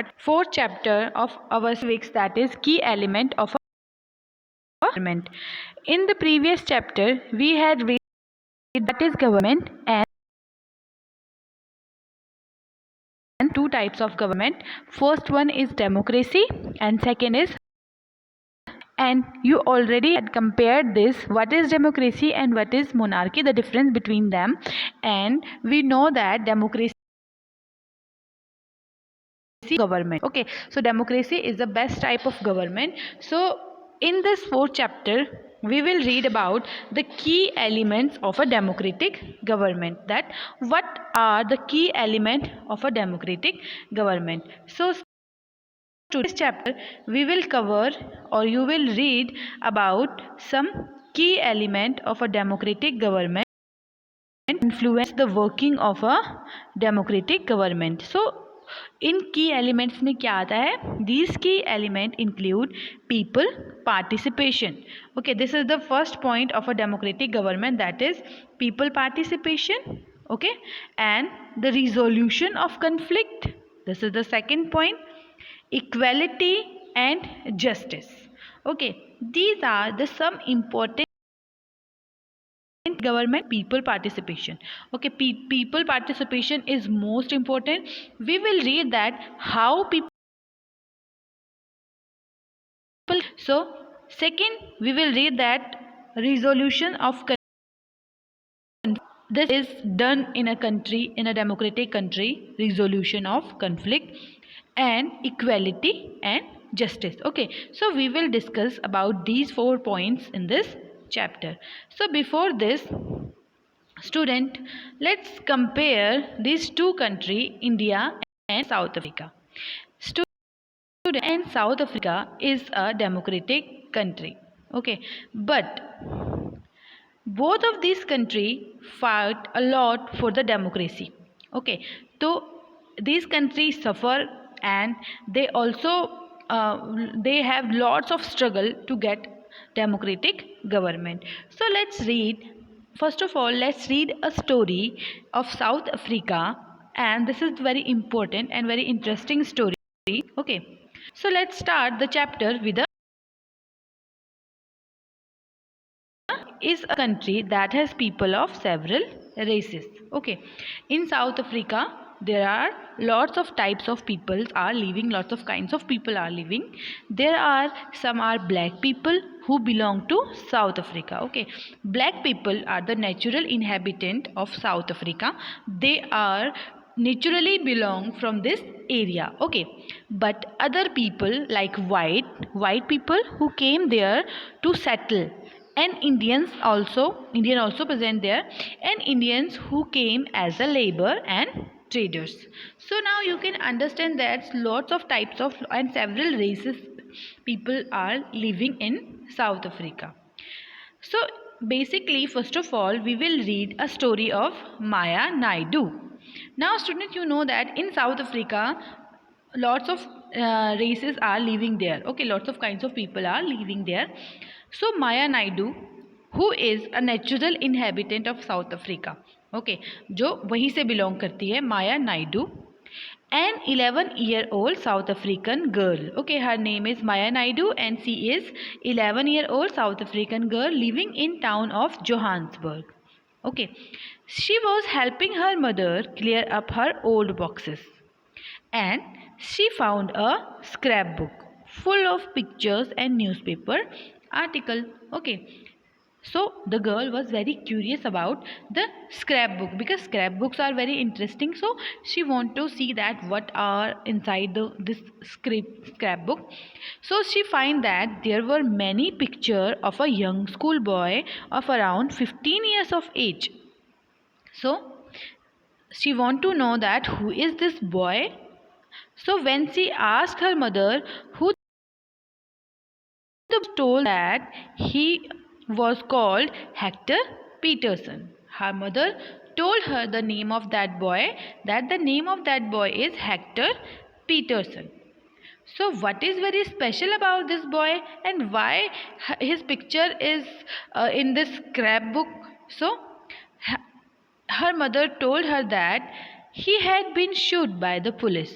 start fourth chapter of our civics, that is key element of a government. In the previous chapter, we had read that is government and two types of government. First one is democracy and second is, and you already had compared this, what is democracy and what is monarchy, the difference between them, and we know that democracy government. Okay, so democracy is the best type of government. So in this fourth chapter we will read about the key elements of a democratic government, that what are the key element of a democratic government. So today's chapter we will cover, or you will read about some key element of a democratic government influence the working of a democratic government. So इन की elements में क्या आता है? These key element include people participation. Okay, this is the first point of a democratic government, that is people participation. Okay, and the resolution of conflict. This is the second point. Equality and justice. Okay, these are the some important government. People participation. Okay, people participation is most important. We will read that how people. So second we will read that resolution of this is done in a country, in a democratic country, resolution of conflict and equality and justice. Okay, so we will discuss about these 4 points in this chapter. So before this, student, let's compare these two countries, India and South Africa. Student, and South Africa is a democratic country. Okay, but both of these countries fight a lot for the democracy. Okay, so these countries suffer and they also they have lots of struggle to get democratic government. So let's read, first of all let's read a story of South Africa, and this is very important and very interesting story. Okay, so let's start the chapter with a is a country that has people of several races. Okay, in South Africa there are lots of types of people are living, lots of kinds of people are living. There are some are black people who belong to South Africa. Okay, black people are the natural inhabitant of South Africa. They are naturally belong from this area. Okay, but other people like white people who came there to settle, and Indian also present there, and Indians who came as a labor and traders. So now you can understand that lots of types of and several races people are living in South Africa. So basically, first of all we will read a story of Maya Naidu. Now students, you know that in South Africa lots of races are living there. Okay, lots of kinds of people are living there. So Maya Naidu, who is a natural inhabitant of South Africa, okay, जो वहीं से belong करती है, Maya Naidu, an 11-year-old South African girl. Okay, her name is Maya Naidu and she is 11-year-old South African girl living in town of Johannesburg. Okay, she was helping her mother clear up her old boxes, and she found a scrapbook full of pictures and newspaper article. Okay, so the girl was very curious about the scrapbook because scrapbooks are very interesting. So she want to see that what are inside this scrapbook. So she find that there were many picture of a young schoolboy of around 15 years of age. So she want to know that who is this boy. So when she asked her mother who, told that he was called Hector Peterson. Her mother told her the name of that boy, that the name of that boy is Hector Peterson. So what is very special about this boy and why his picture is in this scrapbook? So her mother told her that he had been shot by the police.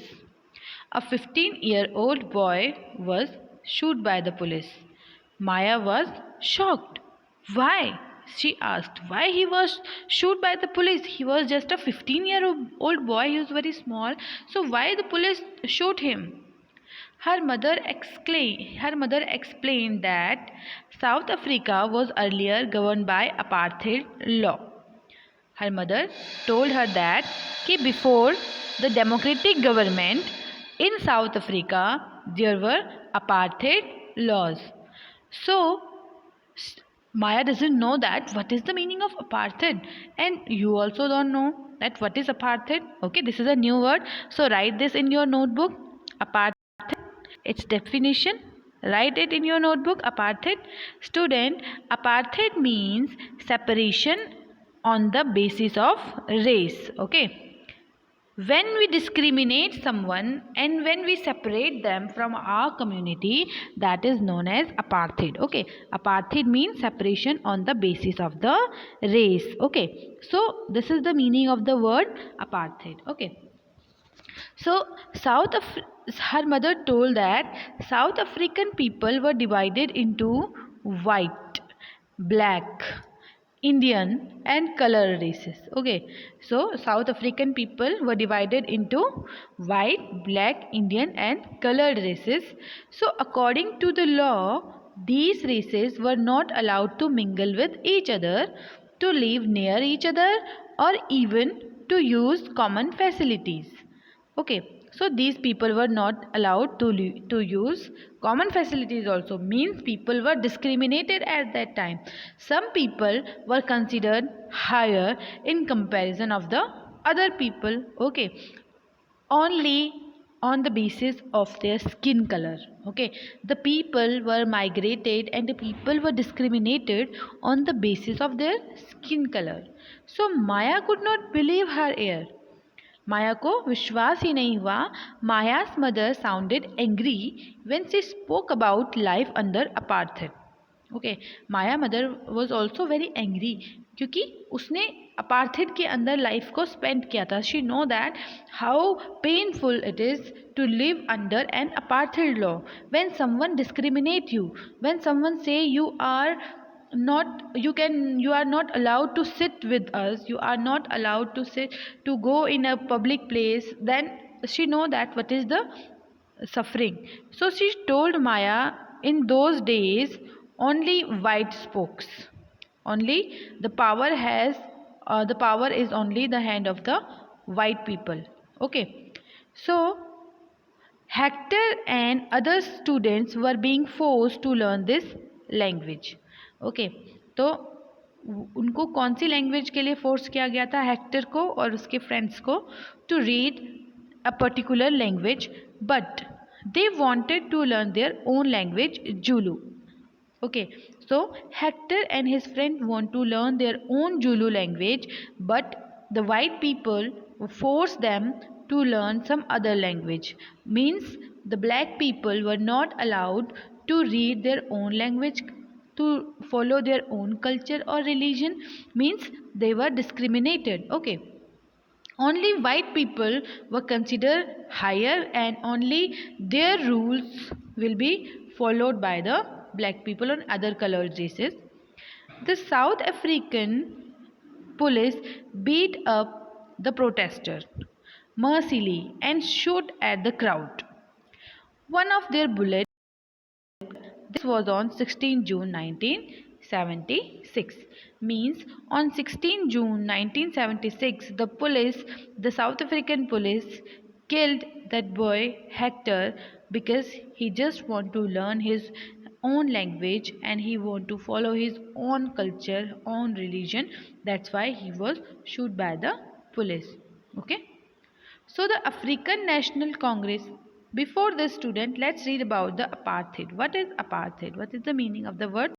A 15-year-old boy was shot by the police. Maya was shocked. Why? She asked. Why he was shot by the police? He was just a 15-year-old boy. He was very small. So why the police shot him? Her mother explained that South Africa was earlier governed by apartheid law. Her mother told her that before the democratic government in South Africa, there were apartheid laws. So Maya doesn't know that what is the meaning of apartheid, and you also don't know that what is apartheid. Okay, this is a new word. So write this in your notebook. Apartheid, its definition. Write it in your notebook. Apartheid. Student, apartheid means separation on the basis of race. Okay. When we discriminate someone and when we separate them from our community, that is known as apartheid. Okay, apartheid means separation on the basis of the race. Okay, so this is the meaning of the word apartheid. Okay, so her mother told that South African people were divided into white, black, Indian and colored races. Okay, so South African people were divided into white, black, Indian and colored races. So according to the law, these races were not allowed to mingle with each other, to live near each other, or even to use common facilities. Okay, so these people were not allowed to use common facilities also, means people were discriminated at that time. Some people were considered higher in comparison of the other people. Okay, only on the basis of their skin color. Okay, the people were migrated and the people were discriminated on the basis of their skin color. So Maya could not believe her ear. माया को विश्वास ही नहीं हुआ. Maya's mother sounded angry when she spoke about life under apartheid. Okay, Maya mother was also very angry क्योंकि उसने apartheid के अंदर life को spend किया था. She know that how painful it is to live under an apartheid law. When someone discriminate you, when someone say you are not allowed to sit with us, you are not allowed to go in a public place, then she know that what is the suffering. So she told Maya, in those days only white spokes, only the power is only the hand of the white people. Okay, so Hector and other students were being forced to learn this language. Okay, तो उनको कौन सी language के लिए force किया गया था? Hector को और उसके फ्रेंड्स को to read a particular language, but they wanted to learn their own language, Zulu. Okay, so Hector and his friend want to learn their own Zulu language, but the white people force them to learn some other language. Means the black people were not allowed to read their own language, to follow their own culture or religion, means they were discriminated. Okay, only white people were considered higher and only their rules will be followed by the black people and other colored races. The South African police beat up the protester mercilessly and shot at the crowd. One of their bullets. This was on 16 June 1976. Means on 16 June 1976, the South African police killed that boy Hector because he just want to learn his own language and he want to follow his own culture, own religion. That's why he was shot by the police. Okay. So the African National Congress. Before this, student, let's read about the apartheid. What is apartheid? What is the meaning of the word?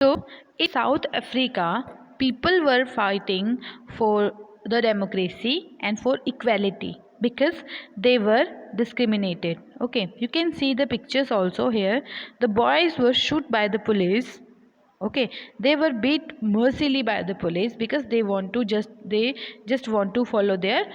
So in South Africa, people were fighting for the democracy and for equality because they were discriminated. Okay, you can see the pictures also here. The boys were shot by the police. Okay, they were beat mercilessly by the police because they just want to follow their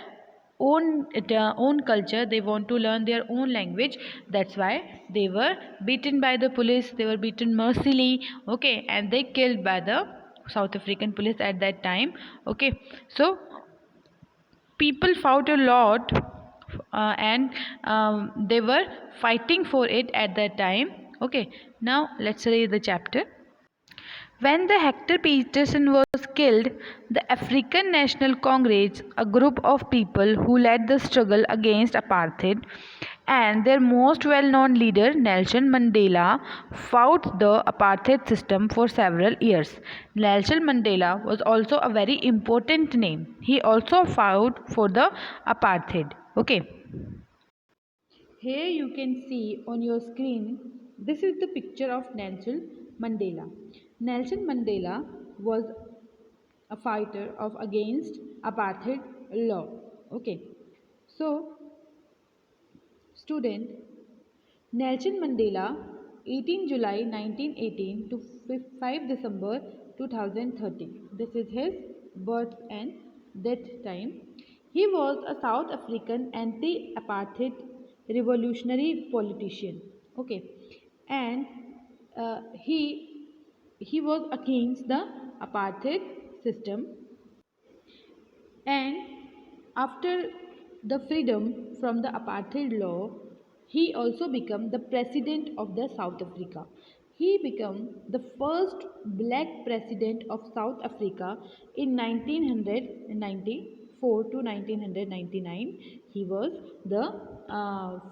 own culture, they want to learn their own language. That's why they were beaten by the police, they were beaten mercilessly, okay, and they killed by the South African police at that time. Okay, so people fought a lot, and they were fighting for it at that time. Okay, now let's read the chapter. When the Hector Peterson was killed, the African National Congress, a group of people who led the struggle against apartheid, and their most well-known leader, Nelson Mandela, fought the apartheid system for several years. Nelson Mandela was also a very important name. He also fought for the apartheid. Okay. Here you can see on your screen, this is the picture of Nelson Mandela. Nelson Mandela was a fighter of against apartheid law. Okay, so student, Nelson Mandela, 18 July 1918 to 5 December 2013. This is his birth and death time. He was a South African anti-apartheid revolutionary politician. Okay, and he was against the apartheid system, and after the freedom from the apartheid law, he also became the president of the South Africa. He became the first black president of South Africa in 1994 to 1999. He was the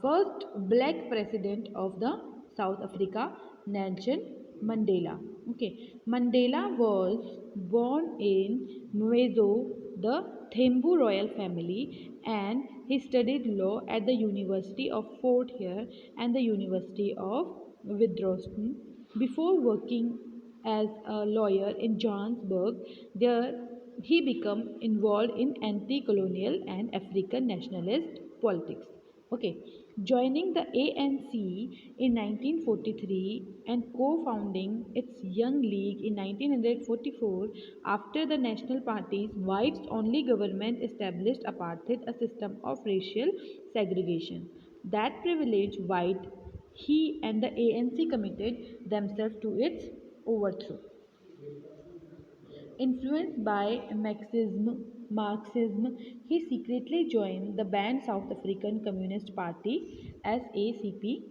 first black president of the South Africa, Nelson Mandela. Okay, Mandela was born in Mwezo, the Thembu royal family, and he studied law at the University of Fort Hare and the University of Witwatersrand. Before working as a lawyer in Johannesburg, there he became involved in anti-colonial and African nationalist politics. Okay, joining the ANC in 1943 and co-founding its Young League in 1944 after the National Party's whites-only government established apartheid, a system of racial segregation that privileged white. He and the ANC committed themselves to its overthrow. Influenced by Marxism, he secretly joined the banned South African Communist Party (SACP).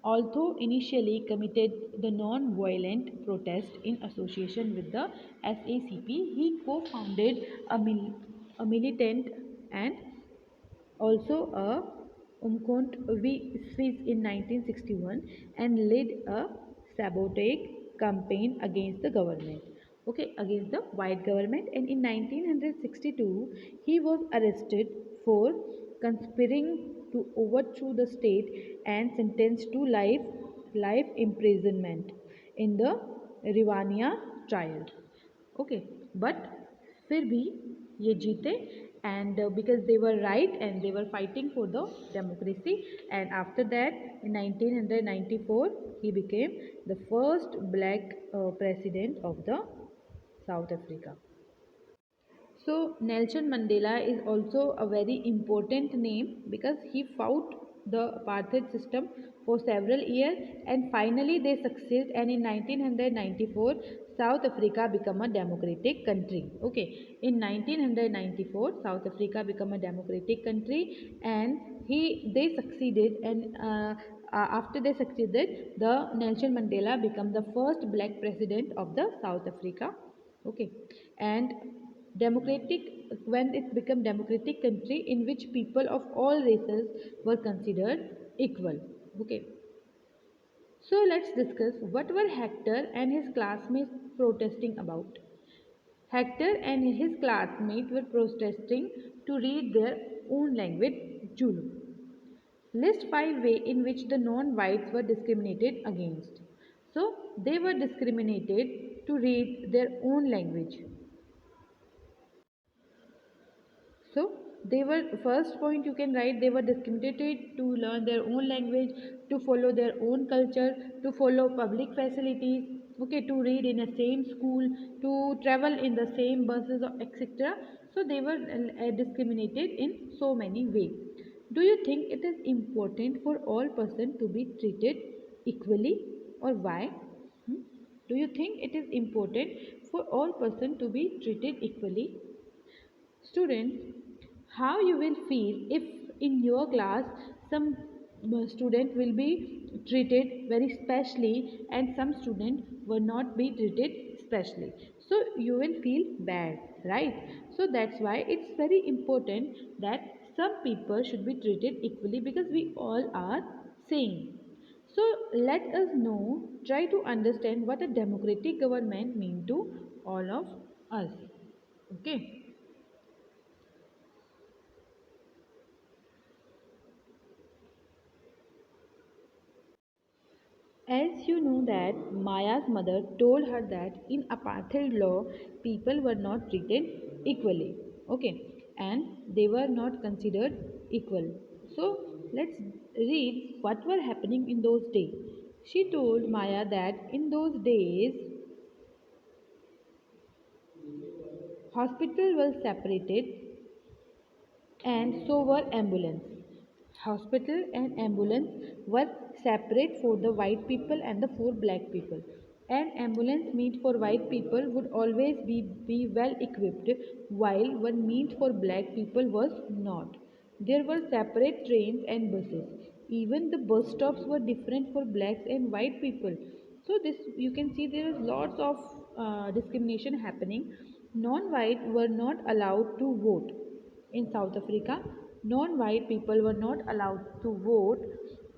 Although initially committed the non-violent protest in association with the SACP, he co-founded a militant and also a Umkhonto Swiss in 1961 and led a sabotage campaign against the government. Okay, against the white government, and in 1962 he was arrested for conspiring to overthrow the state and sentenced to life imprisonment in the Rivonia trial. Okay, but फिर भी ये जीते, and because they were right and they were fighting for the democracy, and after that in 1994 he became the first black president of the South Africa. So Nelson Mandela is also a very important name because he fought the apartheid system for several years and finally they succeeded, and in 1994 South Africa became a democratic country. Okay, in 1994 South Africa became a democratic country and they succeeded, and after they succeeded, the Nelson Mandela became the first black president of the South Africa. Okay, and democratic, when it became democratic country in which people of all races were considered equal. Okay, so let's discuss what were Hector and his classmates protesting about. Hector and his classmates were protesting to read their own language, Zulu. List 5 ways in which the non-whites were discriminated against. So they were discriminated to read their own language. So they were, first point you can write, they were discriminated to learn their own language, to follow their own culture, to follow public facilities, okay, to read in the same school, to travel in the same buses, or etc. So they were discriminated in so many ways. Do you think it is important for all persons to be treated equally, or why? Hmm? Do you think it is important for all persons to be treated equally? Students, how you will feel if in your class some student will be treated very specially and some student will not be treated specially. So you will feel bad, right? So that's why it's very important that some people should be treated equally because we all are same. So let us know, try to understand what a democratic government mean to all of us. Okay. As you know that Maya's mother told her that in apartheid law people were not treated equally. Okay, and they were not considered equal. So let's read what were happening in those days. She told Maya that in those days hospitals were separated and so were ambulance. Hospital and ambulance were separate for the white people and the for black people. An ambulance meant for white people would always be well equipped, while one meant for black people was not. There were separate trains and buses. Even the bus stops were different for blacks and white people. So this you can see there is lots of discrimination happening. Non-white were not allowed to vote in South Africa. Non-white people were not allowed to vote.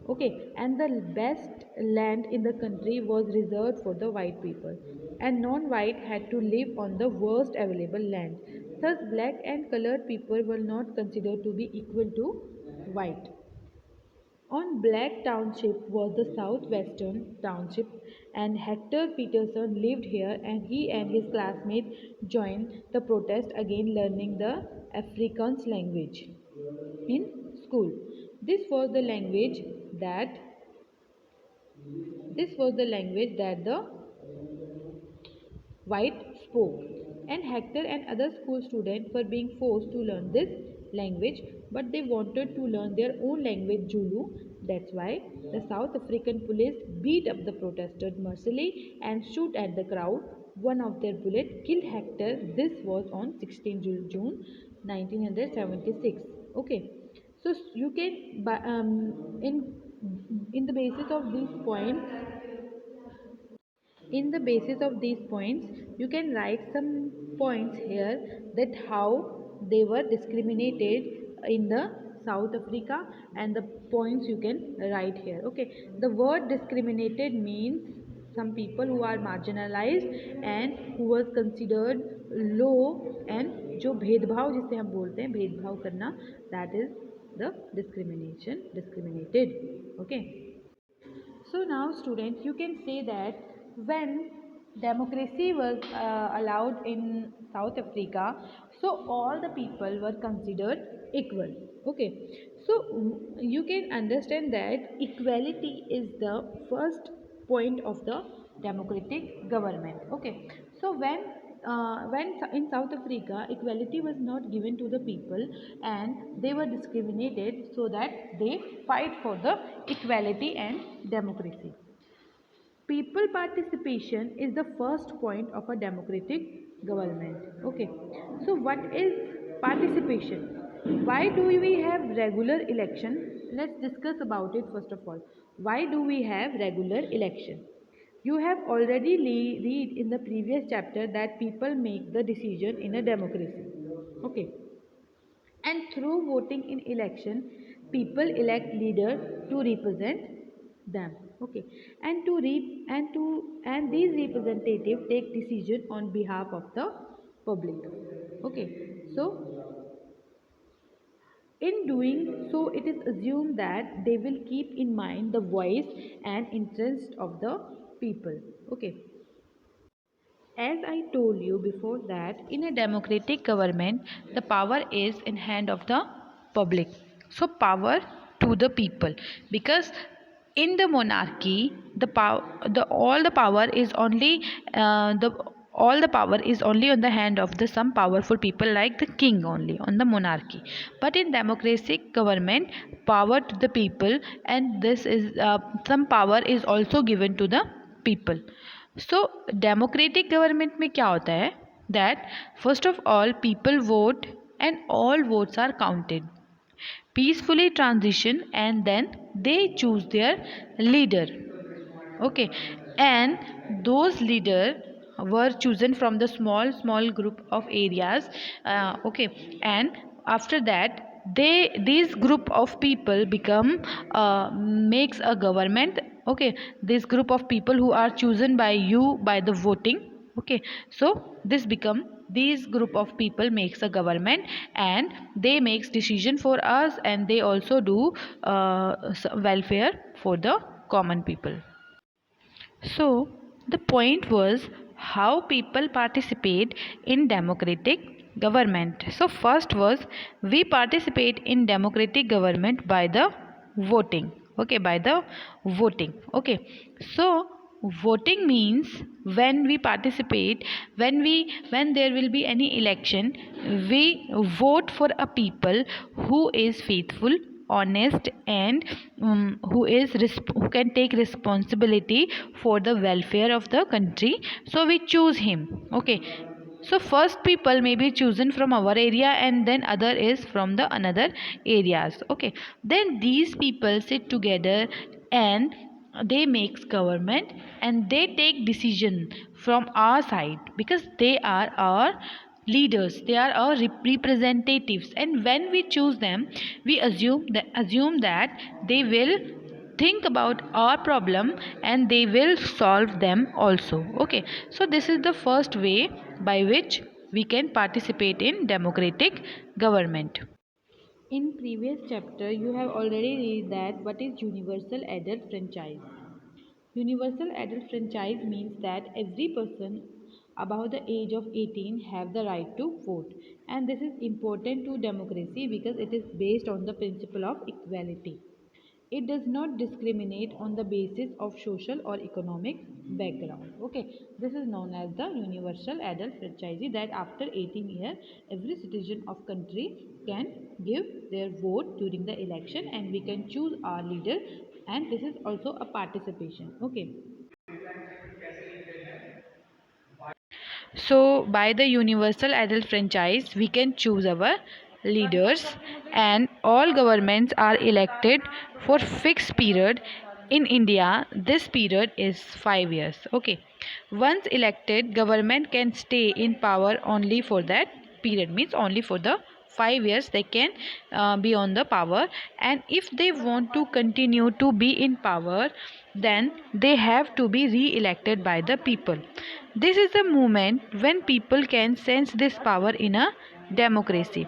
Okay, and the best land in the country was reserved for the white people, and non-white had to live on the worst available land. Thus, black and colored people were not considered to be equal to white. On Black Township was the southwestern township, and Hector Peterson lived here, and he and his classmates joined the protest against learning the Afrikaans language in school. This was the language that this was the language that the white spoke, and Hector and other school students were being forced to learn this language, but they wanted to learn their own language, Zulu. That's why the South African police beat up the protesters mercilessly and shoot at the crowd. One of their bullets killed Hector. This was on 16 June 1976. Okay, so you can in the basis of these points in the basis of these points you can write some points here that how they were discriminated in the South Africa, and the points you can write here. Okay, the word discriminated means some people who are marginalized and who was considered low, and जो भेदभाव जिसे हम बोलते हैं भेदभाव करना, that is the discriminated. Okay, so now students, you can say that when democracy was allowed in South Africa, so all the people were considered equal. Okay, so you can understand that equality is the first point of the democratic government. Okay, so when in South Africa equality was not given to the people and they were discriminated, so that they fight for the equality and democracy. People participation is the first point of a democratic government. Okay, so what is participation? Why do we have regular election? Let's discuss about it first of all. Why do we have regular election? You have already read in the previous chapter that people make the decision in a democracy. Okay, and through voting in election people elect leader to represent them. Okay, and and these representatives take decision on behalf of the public. Okay, so in doing so it is assumed that they will keep in mind the voice and interest of the people. Okay, as I told you before that in a democratic government, the power is in hand of the public. So power to the people, because In the monarchy, the power, the all the power is only the all the power is only on the hand of the some powerful people like the king only on the monarchy. But in democratic government, power to the people, and this is some power is also given to the people. So democratic government में क्या होता है that first of all people vote and all votes are counted, peacefully transition, and then they choose their leader. Okay, and those leader were chosen from the small group of areas. Okay, and after that these group of people become makes a government. Okay, this group of people who are chosen by you by the voting. Okay, so this become these group of people makes a government, and they makes decision for us, and they also do welfare for the common people. So, the point was how people participate in democratic government. So, first was we participate in democratic government by the voting. Okay, by the voting. Okay, so voting means when we participate, when there will be any election, we vote for a people who is faithful, honest, and who can take responsibility for the welfare of the country, so we choose him. Okay, so first people may be chosen from our area, and then other is from the another areas. Okay, then these people sit together and they makes government, and they take decision from our side because they are our leaders, they are our representatives, and when we choose them, we assume that they will think about our problem and they will solve them also. Okay, so this is the first way by which we can participate in democratic government. In previous chapter you have already read that what is universal adult franchise. Universal adult franchise means that every person above the age of 18 have the right to vote, and this is important to democracy because it is based on the principle of equality. It does not discriminate on the basis of social or economic background. Okay, this is known as the universal adult franchise, that after 18 years every citizen of country can give their vote during the election, and we can choose our leader, and this is also a participation. Okay, so by the universal adult franchise we can choose our leaders, and all governments are elected for fixed period. In India this period is 5 years. Okay, once elected government can stay in power only for that period, means only for the 5 years they can be on the power, and if they want to continue to be in power, then they have to be re-elected by the people. This is the moment when people can sense this power in a democracy.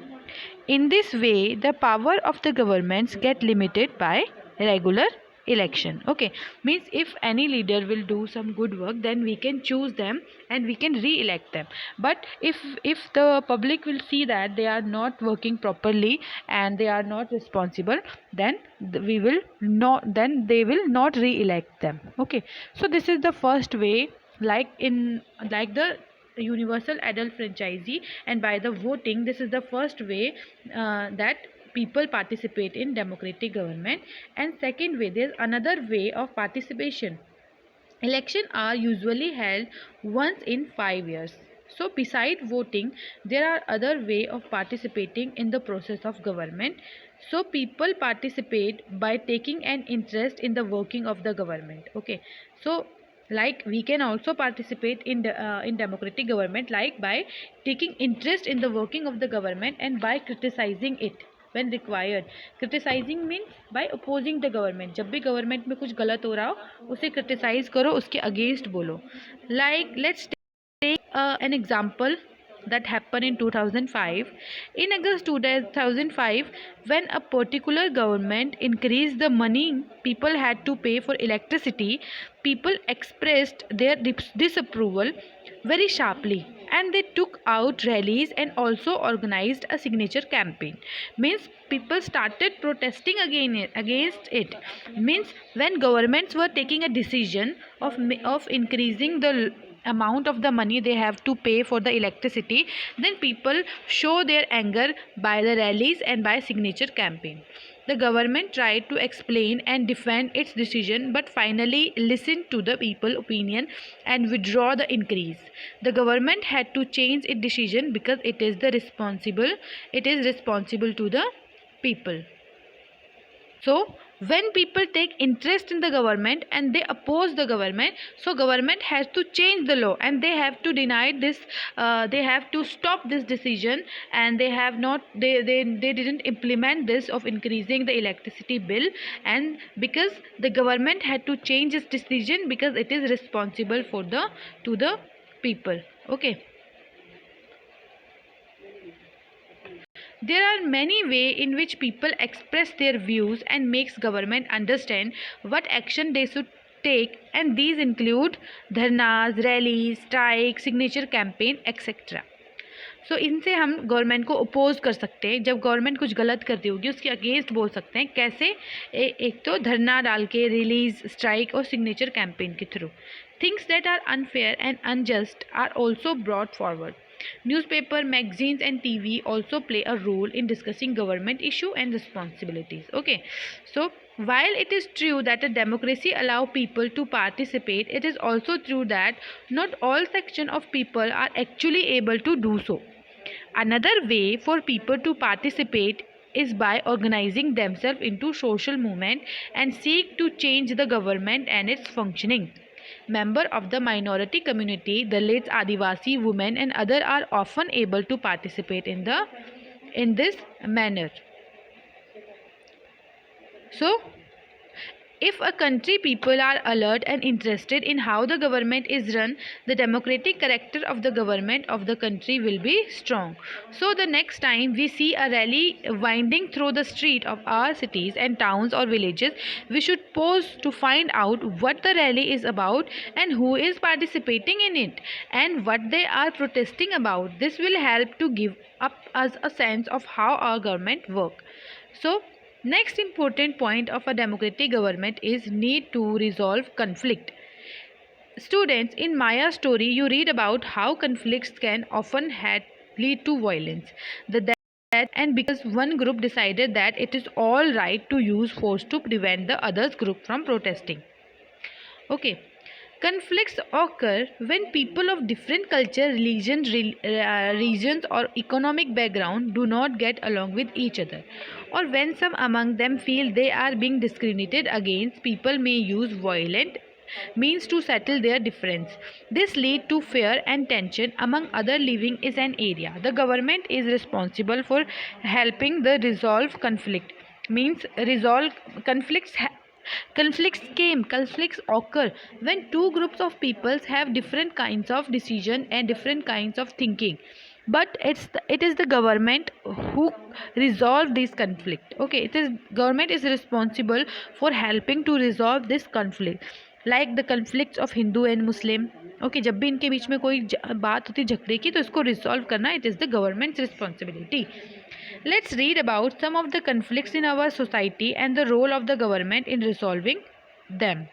In this way, the power of the governments get limited by regular election. Okay, means if any leader will do some good work, then we can choose them and we can re-elect them. But if the public will see that they are not working properly and they are not responsible, then we will not, then they will not re-elect them. Okay, so this is the first way, like the universal adult franchisee, and by the voting, this is the first way that people participate in democratic government. And second way, there's another way of participation. Election are usually held once in 5 years. So beside voting there are other way of participating in the process of government. So people participate by taking an interest in the working of the government. Okay, so like we can also participate in democratic government, like by taking interest in the working of the government and by criticizing it when required. Criticizing means by opposing the government. जब भी government में कुछ गलत हो रहा हो उसे criticize करो, उसके against बोलो. Like let's take an example that happened in 2005. In August 2005, when a particular government increased the money people had to pay for electricity, people expressed their disapproval very sharply. and they took out rallies and also organized a signature campaign. Means people started protesting against it. Means when governments were taking a decision of increasing the amount of the money they have to pay for the electricity, then people show their anger by the rallies and by signature campaign. The government tried to explain and defend its decision, but finally listened to the people opinion and withdraw the increase. The government had to change its decision because it is responsible to the people. So when people take interest in the government and they oppose the government, so government has to change the law and they have to deny this, they have to stop this decision, and they have not, they didn't implement this of increasing the electricity bill, and because the government had to change its decision because it is responsible for the to the people. Okay. There are many ways in which people express their views and makes government understand what action they should take, and these include dharnas, rallies, strike, signature campaign, etc. सो इनसे हम government को oppose कर सकते हैं. जब government कुछ गलत करती होगी उसके अगेंस्ट बोल सकते हैं. कैसे? एक तो धरना डाल के, रिलीज, स्ट्राइक और सिग्नेचर कैंपेन के through. Things that are unfair and unjust are also brought forward. Newspaper, magazines and TV also play a role in discussing government issue and responsibilities. Okay, so while it is true that a democracy allow people to participate, it is also true that not all section of people are actually able to do so. Another way for people to participate is by organizing themselves into social movement and seek to change the government and its functioning. Member of the minority community, Dalits, Adivasi, women and other are often able to participate in this manner. So if a country people are alert and interested in how the government is run, the democratic character of the government of the country will be strong. So the next time we see a rally winding through the street of our cities and towns or villages, we should pause to find out what the rally is about and who is participating in it and what they are protesting about. This will help to give us a sense of how our government work. So next important point of a democratic government is need to resolve conflict. Students, in Maya's story you read about how conflicts can often lead to violence. And because one group decided that it is all right to use force to prevent the other group from protesting. Okay. Conflicts occur when people of different culture, regions or economic background do not get along with each other, or when some among them feel they are being discriminated against. People may use violent means to settle their difference. This leads to fear and tension among other living in an area. The government is responsible for helping the resolve conflict. Means resolve conflicts. Conflicts occur when two groups of peoples have different kinds of decision and different kinds of thinking, but it is the government who resolve this conflict. Okay, it is government is responsible for helping to resolve this conflict, like the conflicts of Hindu and Muslim. Okay, जब भी इनके बीच में कोई बात होती झगड़े की तो इसको रिजॉल्व करना it is the government's responsibility. Let's read about some of the conflicts in our society and the role of the government in resolving them.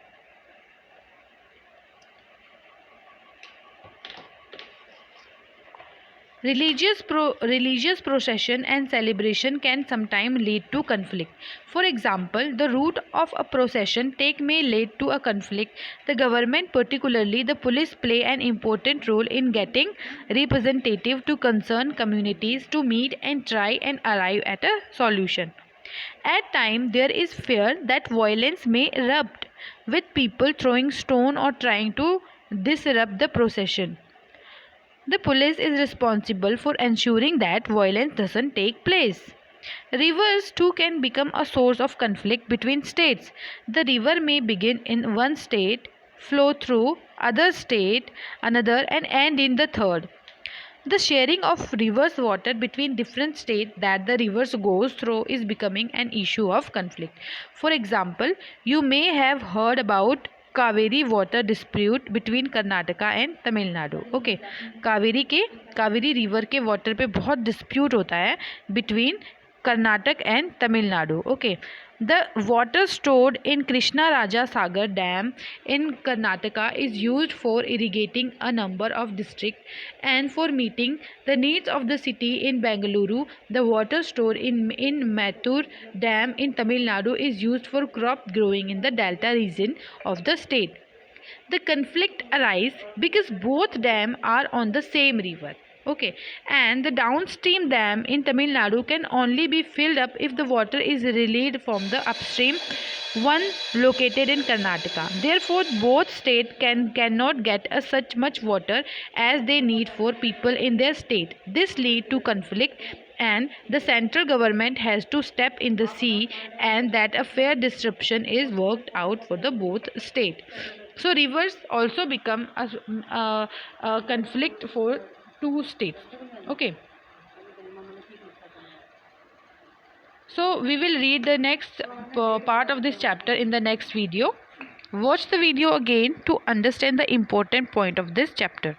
Religious procession and celebration can sometimes lead to conflict. For example, the route of a procession may lead to a conflict. The government, particularly the police, play an important role in getting representatives to concerned communities to meet and try and arrive at a solution. At times, there is fear that violence may erupt, with people throwing stone or trying to disrupt the procession. The police is responsible for ensuring that violence doesn't take place. Rivers too can become a source of conflict between states. The river may begin in one state, flow through other state, another, and end in the third. The sharing of rivers water between different states that the rivers goes through is becoming an issue of conflict. For example, you may have heard about Kaveri water dispute between Karnataka and Tamil Nadu. Okay, Kaveri river के water पे बहुत dispute होता है between Karnataka and Tamil Nadu. Okay, the water stored in Krishna Raja Sagar Dam in Karnataka is used for irrigating a number of districts and for meeting the needs of the city in Bengaluru. The water stored in Mattur Dam in Tamil Nadu is used for crop growing in the delta region of the state. The conflict arises because both dams are on the same river. Okay, and the downstream dam in Tamil Nadu can only be filled up if the water is relayed from the upstream one located in Karnataka. Therefore, both states cannot get such much water as they need for people in their state. This leads to conflict, and the central government has to step in the sea, and that a fair distribution is worked out for the both states. So rivers also become a conflict for two states. Okay, so we will read the next part of this chapter in the next video. Watch the video again to understand the important point of this chapter.